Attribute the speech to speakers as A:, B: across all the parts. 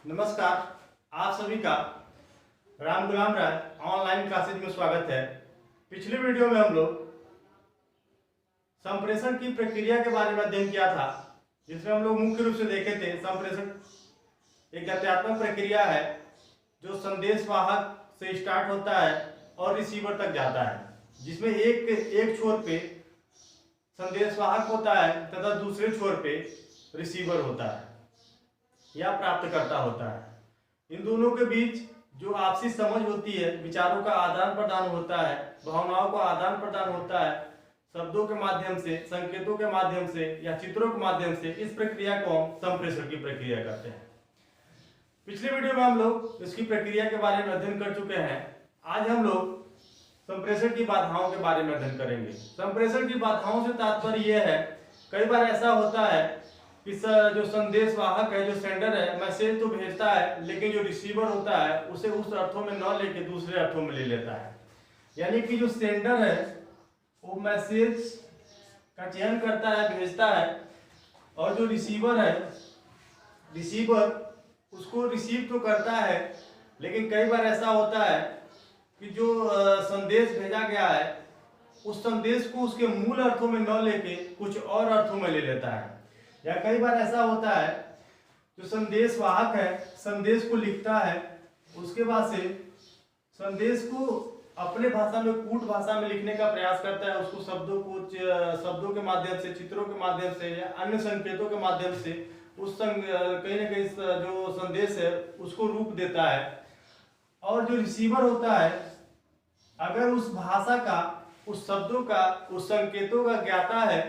A: नमस्कार, आप सभी का राम गुलाम राय ऑनलाइन क्लासेज में स्वागत है। पिछले वीडियो में हम लोग संप्रेषण की प्रक्रिया के बारे में अध्ययन किया था, जिसमें हम लोग मुख्य रूप से देखे थे संप्रेषण एक गत्यात्मक प्रक्रिया है जो संदेश वाहक से स्टार्ट होता है और रिसीवर तक जाता है, जिसमें एक छोर पे संदेश वाहक होता है तथा दूसरे छोर पे रिसीवर होता है या प्राप्तकर्ता होता है। इन दोनों के बीच जो आपसी समझ होती है, विचारों का आदान प्रदान होता है, भावनाओं का आदान प्रदान होता है, शब्दों के माध्यम से, संकेतों के माध्यम से या चित्रों के माध्यम से, इस प्रक्रिया को हम संप्रेषण की प्रक्रिया कहते हैं। पिछले वीडियो में हम लोग इसकी प्रक्रिया के बारे में अध्ययन कर चुके हैं। आज हम लोग संप्रेषण की बाधाओं के बारे में अध्ययन करेंगे। संप्रेषण की बाधाओं से तात्पर्य यह है, कई बार ऐसा होता है कि जो संदेश वाहक है, जो सेंडर है, मैसेज तो भेजता है, लेकिन जो रिसीवर होता है उसे उस अर्थों में न लेके दूसरे अर्थों में ले लेता है। यानी कि जो सेंडर है वो मैसेज का चयन करता है, भेजता है, और जो रिसीवर है, रिसीवर उसको रिसीव तो करता है, लेकिन कई बार ऐसा होता है कि जो संदेश भेजा गया है उस संदेश को उसके मूल अर्थों में न लेके कुछ और अर्थों में ले लेता है। या कई बार ऐसा होता है जो संदेश वाहक है संदेश को लिखता है, उसके बाद से संदेश को अपने भाषा में, कूट भाषा में लिखने का प्रयास करता है, उसको शब्दों के माध्यम से, चित्रों के माध्यम से या अन्य संकेतों के माध्यम से कहीं ना कहीं जो संदेश है उसको रूप देता है। और जो रिसीवर होता है, अगर उस भाषा का, उस शब्दों का, उस संकेतों का ज्ञाता है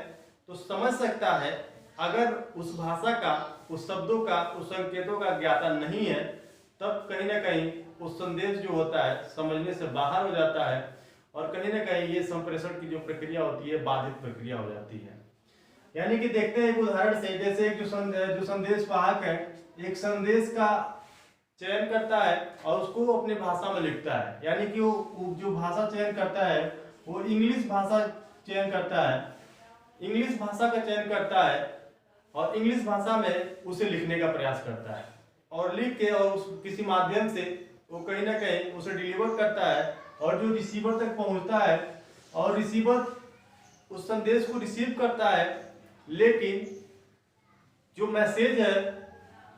A: तो समझ सकता है। अगर उस भाषा का, उस शब्दों का, उस संकेतों का ज्ञाता नहीं है, तब कहीं ना कहीं उस संदेश जो होता है समझने से बाहर हो जाता है और कहीं ना कहीं ये संप्रेषण की जो प्रक्रिया होती है बाधित प्रक्रिया हो जाती है। यानी कि देखते हैं एक उदाहरण से, जैसे एक जो संदेश वाहक है एक संदेश का चयन करता है और उसको अपनी भाषा में लिखता है। यानी कि वो जो भाषा चयन करता है वो इंग्लिश भाषा चयन करता है, इंग्लिश भाषा का चयन करता है और इंग्लिश भाषा में उसे लिखने का प्रयास करता है और लिख के और किसी माध्यम से वो कहीं ना कहीं उसे डिलीवर करता है और जो रिसीवर तक पहुंचता है और रिसीवर उस संदेश को रिसीव करता है, लेकिन जो मैसेज है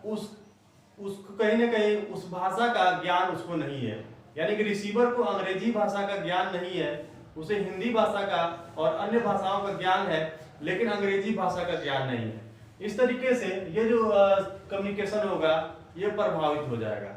A: उसको कहीं ना कहीं उस भाषा का ज्ञान उसको नहीं है। यानी कि रिसीवर को अंग्रेजी भाषा का ज्ञान नहीं है, उसे हिंदी भाषा का और अन्य भाषाओं का ज्ञान है, लेकिन अंग्रेजी भाषा का ज्ञान नहीं है। इस तरीके से ये जो कम्युनिकेशन होगा ये प्रभावित हो जाएगा।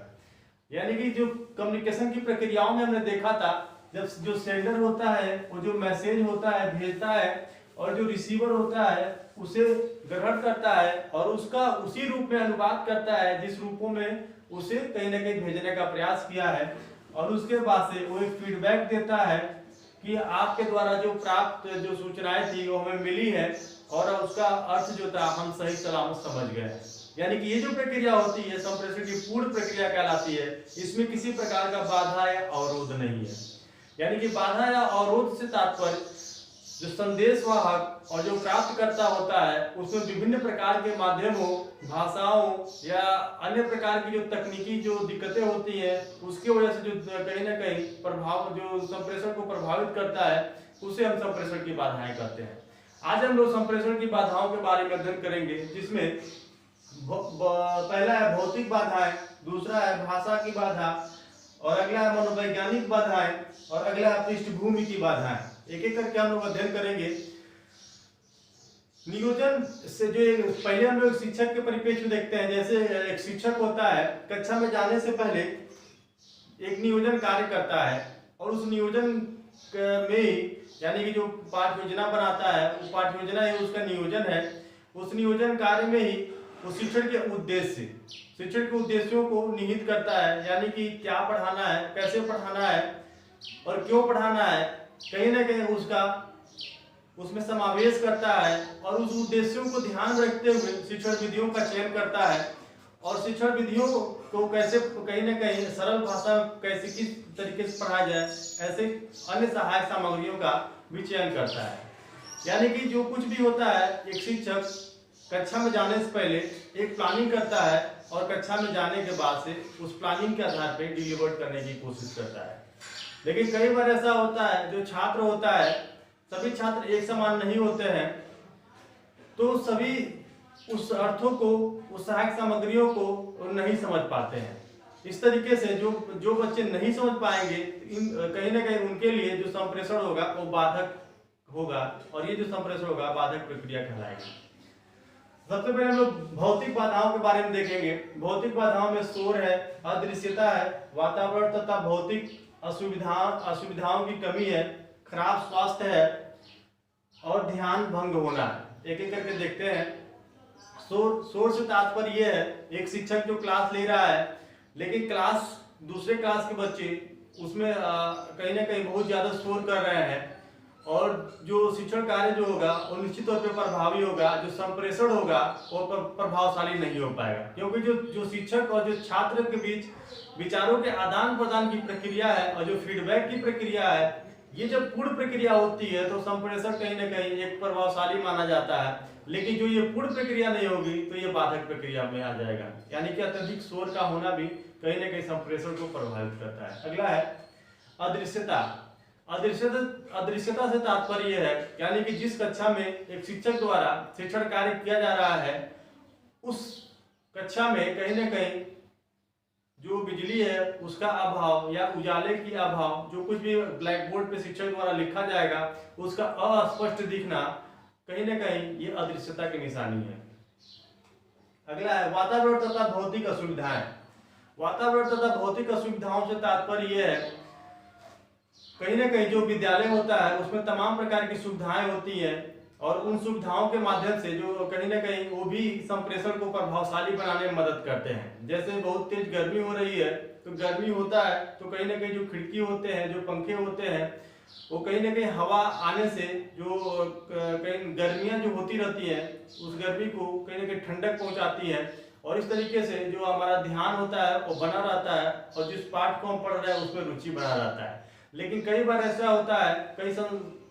A: यानी कि जो कम्युनिकेशन की प्रक्रियाओं में हमने देखा था, जब जो सेंडर होता है वो जो मैसेज होता है भेजता है और जो रिसीवर होता है उसे ग्रहण करता है और उसका उसी रूप में अनुवाद करता है जिस रूपों में उसे कहीं ना कहीं भेजने का प्रयास किया है, और उसके बाद से वो एक फीडबैक देता है कि आपके द्वारा जो प्राप्त जो सूचनाएं थी वो हमें मिली है और उसका अर्थ जो था हम सही सलामत समझ गए। यानी कि ये जो प्रक्रिया होती है संप्रेषण की पूर्ण प्रक्रिया कहलाती है। इसमें किसी प्रकार का बाधा या अवरोध नहीं है। यानी कि बाधा या अवरोध से तात्पर्य जो संदेश वाहक और जो प्राप्तकर्ता होता है उसमें विभिन्न प्रकार के माध्यमों, भाषाओं या अन्य प्रकार की जो तकनीकी जो दिक्कतें होती हैं उसकी वजह से जो कहीं ना कहीं प्रभाव जो संप्रेषण को प्रभावित करता है उसे हम संप्रेषण की बाधाएं कहते हैं। आज हम लोग संप्रेषण की बाधाओं के बारे में अध्ययन करेंगे, जिसमें पहला है भौतिक बाधाएं, दूसरा है भाषा की बाधा, और अगला है मनोवैज्ञानिक बाधाएं, और अगला है पृष्ठभूमि की बाधाएं। एक एक करके हम लोग अध्ययन करेंगे। नियोजन से जो पहले हम लोग शिक्षक के परिप्रेक्ष्य में देखते हैं। जैसे एक शिक्षक होता है, कक्षा में जाने से पहले एक नियोजन कार्य करता है और उस नियोजन में ही, यानी कि जो पाठ योजना बनाता है वो पाठ योजना ही उसका नियोजन है। उस नियोजन कार्य में ही वो शिक्षण के उद्देश्यों को निहित करता है। यानी कि क्या पढ़ाना है, कैसे पढ़ाना है और क्यों पढ़ाना है, कहीं ना कहीं उसमें समावेश करता है और उस उद्देश्यों को ध्यान रखते हुए शिक्षण विधियों का चयन करता है और शिक्षण विधियों को कैसे कहीं ना कहीं सरल भाषा में कैसे किस तरीके से पढ़ाया जाए, ऐसे अन्य सहायक सामग्रियों का भी चयन करता है। यानी कि जो कुछ भी होता है एक शिक्षक कक्षा में जाने से पहले एक प्लानिंग करता है और कक्षा में जाने के बाद से उस प्लानिंग के आधार पे डिलीवर करने की कोशिश करता है। लेकिन कई बार ऐसा होता है, जो छात्र होता है, सभी छात्र एक समान नहीं होते हैं, तो सभी उस अर्थों को, उस सहायक सामग्रियों को नहीं समझ पाते हैं। इस तरीके से जो बच्चे नहीं समझ पाएंगे, कहीं ना कहीं उनके लिए जो संप्रेषण होगा वो बाधक होगा, और ये जो संप्रेषण होगा बाधक प्रक्रिया कहलाएगी। सबसे पहले हम लोग भौतिक बाधाओं के बारे में देखेंगे। भौतिक बाधाओं में शोर है, अदृश्यता है, वातावरण तथा भौतिक असुविधाओं की कमी है, खराब स्वास्थ्य है और ध्यान भंग होना है। एक एक करके देखते हैं। शोर से तात्पर्य यह है, एक शिक्षक जो क्लास ले रहा है, लेकिन दूसरे क्लास के बच्चे उसमें कहीं ना कहीं बहुत ज्यादा शोर कर रहे हैं, और जो शिक्षण कार्य जो होगा वो निश्चित तौर पे प्रभावी होगा, जो संप्रेषण होगा वो प्रभावशाली नहीं हो पाएगा। क्योंकि जो शिक्षक और जो छात्र के बीच विचारों के आदान प्रदान की प्रक्रिया है और जो फीडबैक की प्रक्रिया है, ये जब पूर्ण प्रक्रिया होती है तो संप्रेषण कहीं ना कहीं एक प्रभावशाली माना जाता है। लेकिन जो ये पूर्ण प्रक्रिया नहीं होगी तो ये बाधक प्रक्रिया में आ जाएगा। यानी कि अत्यधिक शोर का होना भी कहीं ना कहीं संप्रेषण को प्रभावित करता है। अगला है अदृश्यता। अदृश्यता से तात्पर्य है, यानी कि जिस कक्षा में एक शिक्षक द्वारा शिक्षण कार्य किया जा रहा है, उस कक्षा में कहीं ना कहीं जो बिजली है उसका अभाव या उजाले की अभाव, जो कुछ भी ब्लैक बोर्ड पे शिक्षक द्वारा लिखा जाएगा उसका अस्पष्ट दिखना, कहीं ना कहीं ये अदृश्यता की निशानी है। अगला है वातावरण तथा भौतिक असुविधाएं। वातावरण तथा भौतिक असुविधाओं से तात्पर्य यह है, कहीं ना कहीं जो विद्यालय होता है उसमें तमाम प्रकार की सुविधाएं होती हैं, और उन सुविधाओं के माध्यम से जो कहीं ना कहीं वो भी संप्रेषण को प्रभावशाली बनाने में मदद करते हैं। जैसे बहुत तेज गर्मी हो रही है, तो गर्मी होता है तो कहीं ना कहीं जो खिड़की होते हैं, जो पंखे होते हैं, वो कहीं ना कहीं हवा आने से जो कहीं गर्मियां जो होती रहती हैं उस गर्मी को कहीं ना कहीं ठंडक पहुंचाती है, और इस तरीके से जो हमारा ध्यान होता है वो बना रहता है, और जिस पाठ को हम पढ़ रहे हैं उसमें रुचि बना रहता है। लेकिन कई बार ऐसा होता है,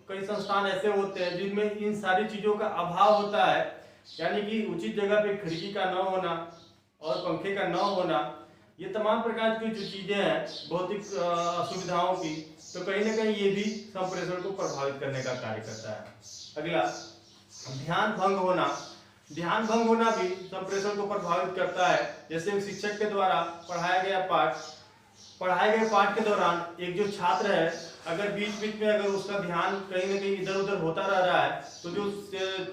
A: कई संस्थान ऐसे होते हैं जिनमें इन सारी चीजों का अभाव होता है, यानी कि उचित जगह पे खिड़की का न होना और पंखे का न होना, ये तमाम प्रकार की जो चीजें हैं भौतिक असुविधाओं की, तो कहीं ना कहीं ये भी संप्रेषण को प्रभावित करने का कार्य करता है। अगला ध्यान भंग होना। ध्यान भंग होना भी संप्रेषण को प्रभावित करता है। जैसे शिक्षक के द्वारा पढ़ाए गए पाठ के दौरान एक जो छात्र है, अगर बीच में अगर उसका ध्यान कहीं ना कहीं इधर उधर होता रह रहा है, तो जो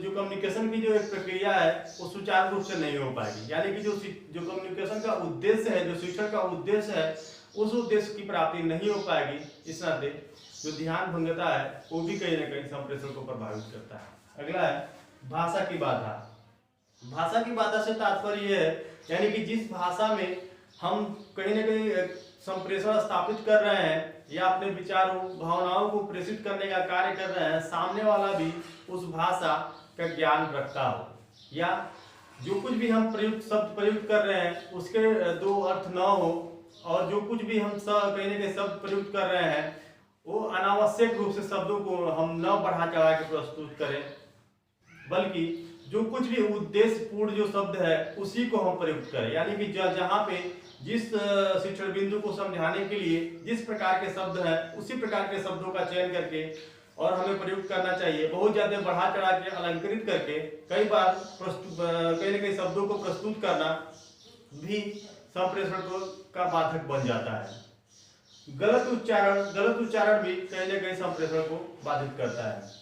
A: कम्युनिकेशन की जो एक प्रक्रिया है वो सुचारू रूप से नहीं हो पाएगी। यानी कि जो कम्युनिकेशन का उद्देश्य है, जो शिक्षण का उद्देश्य है, उस उद्देश्य की प्राप्ति नहीं हो पाएगी। इस नाते जो ध्यान भंगता है वो भी कहीं ना कहीं संप्रेषण को प्रभावित करता है। अगला है भाषा की बाधा। भाषा की बाधा से तात्पर्य है, यानी कि जिस भाषा में हम कहीं ना कहीं संप्रेषण स्थापित कर रहे हैं या अपने विचारों भावनाओं को प्रेषित करने का कार्य कर रहे हैं, सामने वाला भी उस भाषा का ज्ञान रखता हो, या जो कुछ भी हम शब्द प्रयुक्त कर रहे हैं उसके दो अर्थ न हो, और जो कुछ भी हम कहीं ना कहीं शब्द प्रयुक्त कर रहे हैं वो अनावश्यक रूप से शब्दों को हम न बढ़ा चढ़ा के प्रस्तुत करें, बल्कि जो कुछ भी उद्देश्य पूर्ण जो शब्द है उसी को हम प्रयुक्त करें। यानी कि जहाँ पे जिस शिक्षण बिंदु को समझाने के लिए जिस प्रकार के शब्द हैं उसी प्रकार के शब्दों का चयन करके और हमें प्रयुक्त करना चाहिए। बहुत ज्यादा बढ़ा चढ़ा के अलंकृत करके कई बार कहीं ना कहीं शब्दों को प्रस्तुत करना भी संप्रेषण का बाधक बन जाता है। गलत उच्चारण भी कहीं ना कहीं संप्रेषण को बाधित करता है।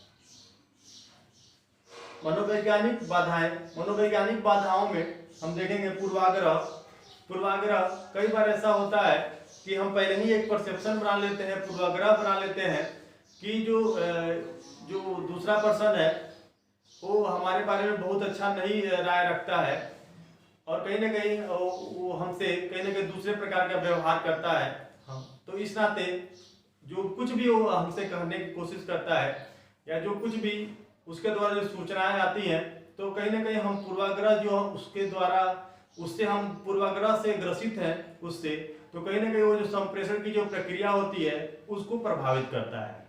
A: मनोवैज्ञानिक बाधाओं में हम देखेंगे पूर्वाग्रह। कई बार ऐसा होता है कि हम पहले ही एक परसेप्शन बना लेते हैं, पूर्वाग्रह बना लेते हैं कि जो दूसरा पर्सन है वो हमारे बारे में बहुत अच्छा नहीं राय रखता है, और कहीं ना कहीं वो हमसे कहीं ना कहीं दूसरे प्रकार का व्यवहार करता है। तो इस नाते जो कुछ भी वो हमसे कहने की कोशिश करता है या जो कुछ भी उसके द्वारा जो सूचनाएं आती हैं, तो कहीं ना कहीं हम पूर्वाग्रह जो उससे हम पूर्वाग्रह से ग्रसित हैं उससे, तो कहीं ना कहीं वो जो संप्रेषण की जो प्रक्रिया होती है उसको प्रभावित करता है।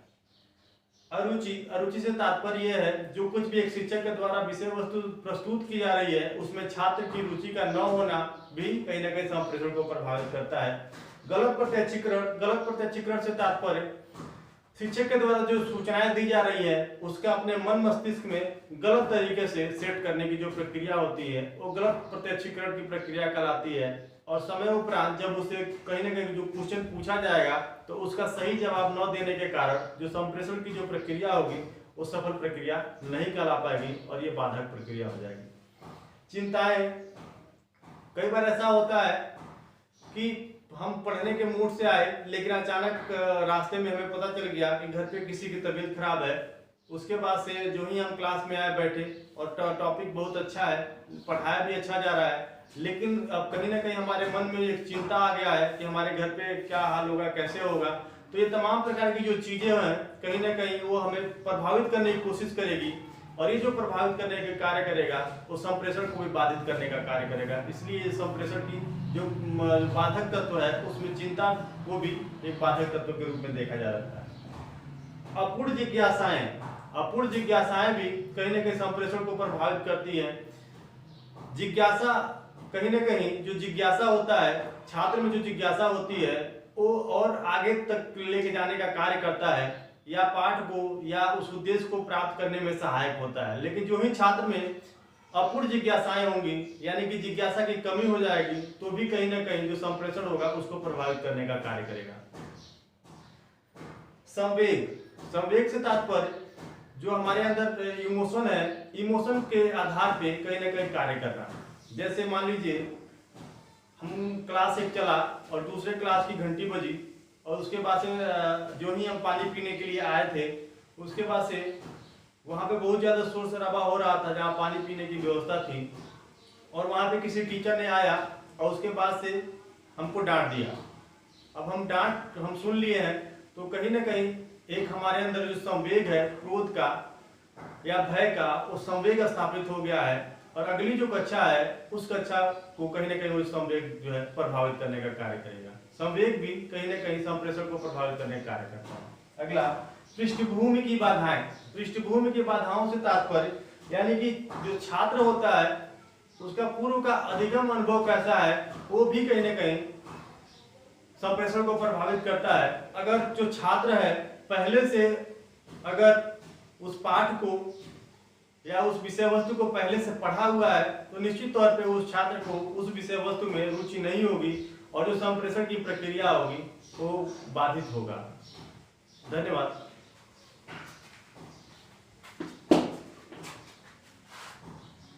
A: अरुचि, अरुचि से तात्पर्य यह है जो कुछ भी एक शिक्षक के द्वारा विषय वस्तु प्रस्तुत की जा रही है उसमें छात्र की रुचि का न होना भी कहीं ना कहीं संप्रेषण को प्रभावित करता है। गलत प्रत्यक्षीकरण, गलत प्रत्यक्षीकरण से तात्पर्य शिक्षक के द्वारा जो सूचनाएं दी जा रही है उसका अपने मन मस्तिष्क में गलत तरीके से सेट करने की जो प्रक्रिया होती है वो गलत प्रत्यक्षीकरण की प्रक्रिया कहलाती है। और समय उपरांत जब उसे कहीं ना कहीं जो क्वेश्चन पूछा जाएगा तो उसका सही जवाब न देने के कारण जो संप्रेषण की जो प्रक्रिया होगी वो सफल प्रक्रिया नहीं कहला पाएगी और ये बाधक प्रक्रिया हो जाएगी। चिंताएं, कई बार ऐसा होता है कि हम पढ़ने के मूड से आए लेकिन अचानक रास्ते में हमें पता चल गया कि घर पे किसी की तबीयत खराब है। उसके बाद से जो ही हम क्लास में आए बैठे और टॉपिक बहुत अच्छा है, पढ़ाया भी अच्छा जा रहा है, लेकिन अब कहीं ना कहीं हमारे मन में एक चिंता आ गया है कि हमारे घर पे क्या हाल होगा, कैसे होगा। तो ये तमाम प्रकार की जो चीजें हैं कहीं ना कहीं वो हमें प्रभावित करने की कोशिश करेगी और ये जो प्रभावित करने के कार्य करेगा वो संप्रेषण को भी बाधित करने का कार्य करेगा। इसलिए संप्रेषण की जो बाधक तत्व है उसमें चिंता को भी एक बाधक तत्व के रूप में देखा जा रहा है। अपूर्ण जिज्ञासाएं, अपूर्ण जिज्ञासाएं भी कहीं ना कहीं संप्रेषण को प्रभावित करती हैं। जिज्ञासा, कहीं ना कहीं जो जिज्ञासा होता है, छात्र में जो जिज्ञासा होती है वो और आगे तक लेके जाने का कार्य करता है या पाठ को या उस उद्देश्य को प्राप्त करने में सहायक होता है। लेकिन जो ही छात्र में अपूर्ण जिज्ञासाएं होंगी यानी कि जिज्ञासा की कमी हो जाएगी तो भी कहीं ना कहीं जो संप्रेषण होगा उसको प्रभावित करने का कार्य करेगा। संवेग, संवेग से तात्पर्य जो हमारे अंदर इमोशन है, इमोशन के आधार पे कहीं ना कहीं कार्य करना। जैसे मान लीजिए हम क्लास 1 चला और दूसरे क्लास की घंटी बजी और उसके बाद से जो ही हम पानी पीने के लिए आए थे उसके बाद से वहाँ पे बहुत ज़्यादा शोर शराबा हो रहा था जहाँ पानी पीने की व्यवस्था थी और वहाँ पे किसी टीचर ने आया और उसके बाद से हमको डांट दिया। अब हम डांट हम सुन लिए हैं तो कहीं ना कहीं एक हमारे अंदर जो संवेग है क्रोध का या भय का वो संवेग स्थापित हो गया है और अगली जो कक्षा है उस कक्षा को कहीं ना कहीं वो संवेग जो है प्रभावित करने का कार्य करेगा। संवेग भी कहीं ना कहीं संप्रेषण को प्रभावित करने का कार्य करता है। अगला पृष्ठभूमि की बाधाएं, पृष्ठभूमि की बाधाओं से तात्पर्य यानी कि जो छात्र होता है उसका पूर्व का अधिगम अनुभव कैसा है वो भी कहीं ना कहीं संप्रेषण को प्रभावित करता है। अगर जो छात्र है पहले से अगर उस पाठ को या उस विषय वस्तु को पहले से पढ़ा हुआ है तो निश्चित तौर पे उस छात्र को उस विषय वस्तु में रुचि नहीं होगी और जो संप्रेषण की प्रक्रिया होगी वो बाधित होगा। धन्यवाद।